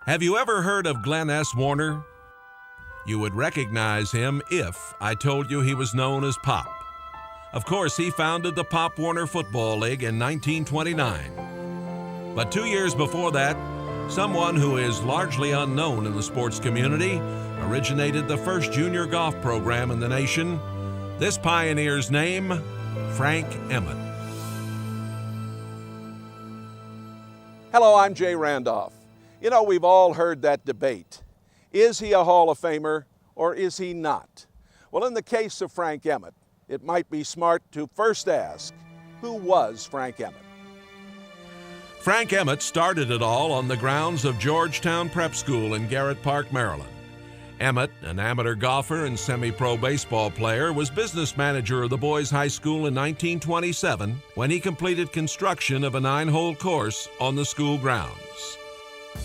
Have you ever heard of Glenn S. Warner? You would recognize him if I told you he was known as Pop. Of course, he founded the Pop Warner Football League in 1929. But 2 years before that, someone who is largely unknown in the sports community originated the first junior golf program in the nation. This pioneer's name, Frank Emmet. Hello, I'm Jay Randolph. You know, we've all heard that debate. Is he a Hall of Famer or is he not? Well, in the case of Frank Emmet, it might be smart to first ask, who was Frank Emmet? Frank Emmet started it all on the grounds of Georgetown Prep School in Garrett Park, Maryland. Emmet, an amateur golfer and semi-pro baseball player, was business manager of the boys' high school in 1927 when he completed construction of a 9-hole course on the school grounds.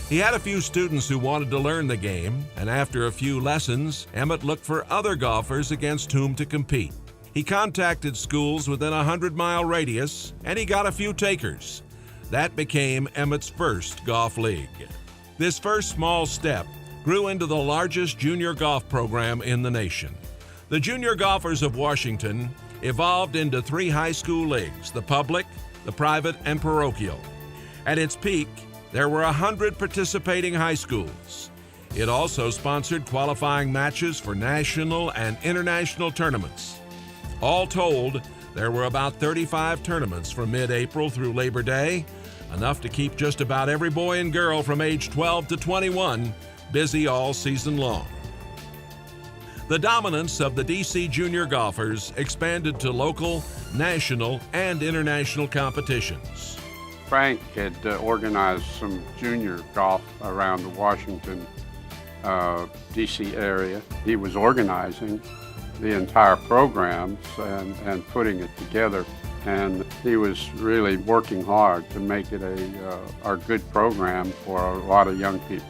He had a few students who wanted to learn the game, and after a few lessons, Emmet looked for other golfers against whom to compete. He contacted schools within a 100-mile radius, and he got a few takers. That became Emmet's first golf league. This first small step grew into the largest junior golf program in the nation. The Junior Golfers of Washington evolved into 3 high school leagues, the public, the private, and parochial. At its peak, there were 100 participating high schools. It also sponsored qualifying matches for national and international tournaments. All told, there were about 35 tournaments from mid-April through Labor Day, enough to keep just about every boy and girl from age 12 to 21 busy all season long. The dominance of the DC junior golfers expanded to local, national, and international competitions. Frank had organized some junior golf around the Washington, D.C. area. He was organizing the entire programs and putting it together, and he was really working hard to make it a good program for a lot of young people.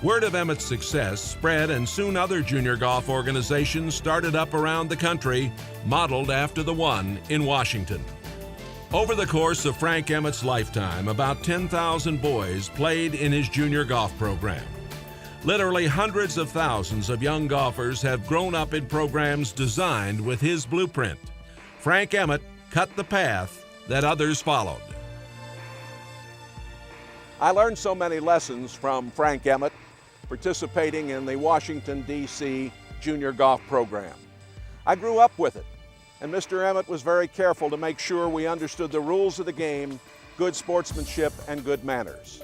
Word of Emmet's success spread, and soon other junior golf organizations started up around the country, modeled after the one in Washington. Over the course of Frank Emmet's lifetime, about 10,000 boys played in his junior golf program. Literally hundreds of thousands of young golfers have grown up in programs designed with his blueprint. Frank Emmet cut the path that others followed. I learned so many lessons from Frank Emmet participating in the Washington, D.C. junior golf program. I grew up with it. And Mr. Emmet was very careful to make sure we understood the rules of the game, good sportsmanship, and good manners.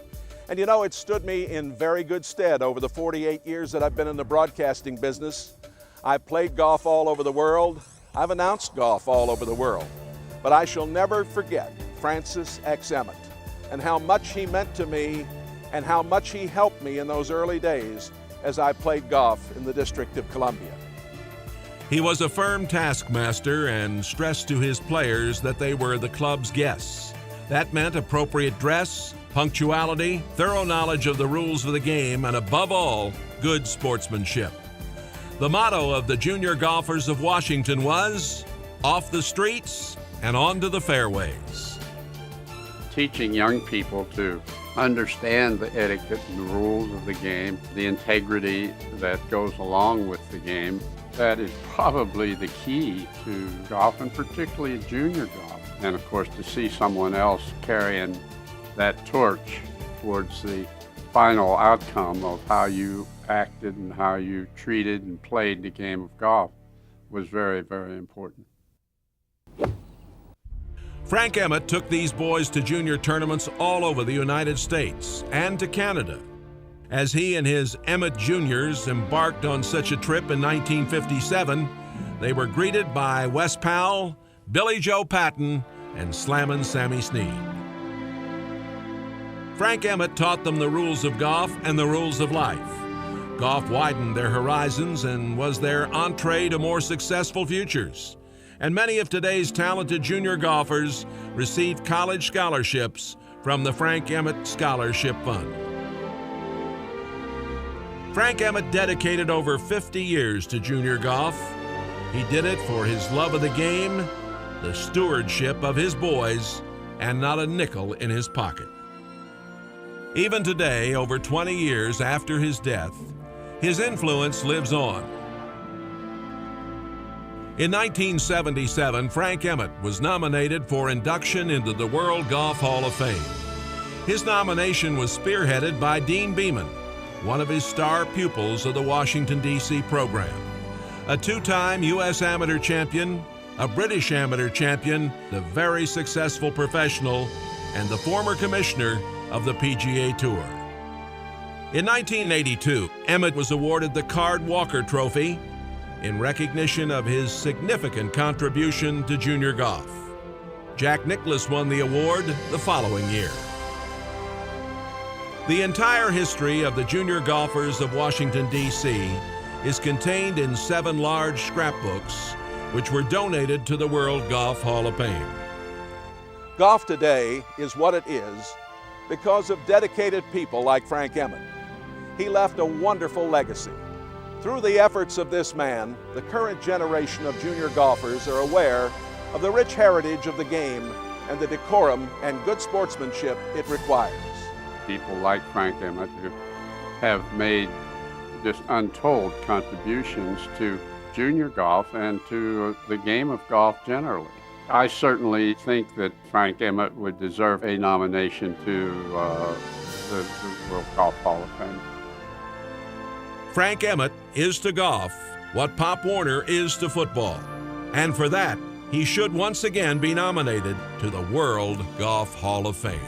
And you know, it stood me in very good stead over the 48 years that I've been in the broadcasting business. I've played golf all over the world. I've announced golf all over the world. But I shall never forget Francis X. Emmet and how much he meant to me and how much he helped me in those early days as I played golf in the District of Columbia. He was a firm taskmaster and stressed to his players that they were the club's guests. That meant appropriate dress, punctuality, thorough knowledge of the rules of the game, and above all, good sportsmanship. The motto of the Junior Golfers of Washington was, off the streets and onto the fairways. Teaching young people to understand the etiquette and the rules of the game, the integrity that goes along with the game, that is probably the key to golf, and particularly junior golf. And of course, to see someone else carrying that torch towards the final outcome of how you acted and how you treated and played the game of golf was very, very important. Frank Emmet took these boys to junior tournaments all over the United States and to Canada. As he and his Emmet Juniors embarked on such a trip in 1957, they were greeted by Wes Powell, Billy Joe Patton, and Slammin' Sammy Snead. Frank Emmet taught them the rules of golf and the rules of life. Golf widened their horizons and was their entree to more successful futures. And many of today's talented junior golfers received college scholarships from the Frank Emmet Scholarship Fund. Frank Emmet dedicated over 50 years to junior golf. He did it for his love of the game, the stewardship of his boys, and not a nickel in his pocket. Even today, over 20 years after his death, his influence lives on. In 1977, Frank Emmet was nominated for induction into the World Golf Hall of Fame. His nomination was spearheaded by Dean Beeman, one of his star pupils of the Washington, D.C. program. A two-time U.S. amateur champion, a British amateur champion, the very successful professional, and the former commissioner of the PGA Tour. In 1982, Emmet was awarded the Card Walker Trophy in recognition of his significant contribution to junior golf. Jack Nicklaus won the award the following year. The entire history of the junior golfers of Washington, D.C. is contained in 7 large scrapbooks, which were donated to the World Golf Hall of Fame. Golf today is what it is because of dedicated people like Frank Emmet. He left a wonderful legacy. Through the efforts of this man, the current generation of junior golfers are aware of the rich heritage of the game and the decorum and good sportsmanship it requires. People like Frank Emmet who have made just untold contributions to junior golf and to the game of golf generally. I certainly think that Frank Emmet would deserve a nomination to the World Golf Hall of Fame. Frank Emmet is to golf what Pop Warner is to football. And for that, he should once again be nominated to the World Golf Hall of Fame.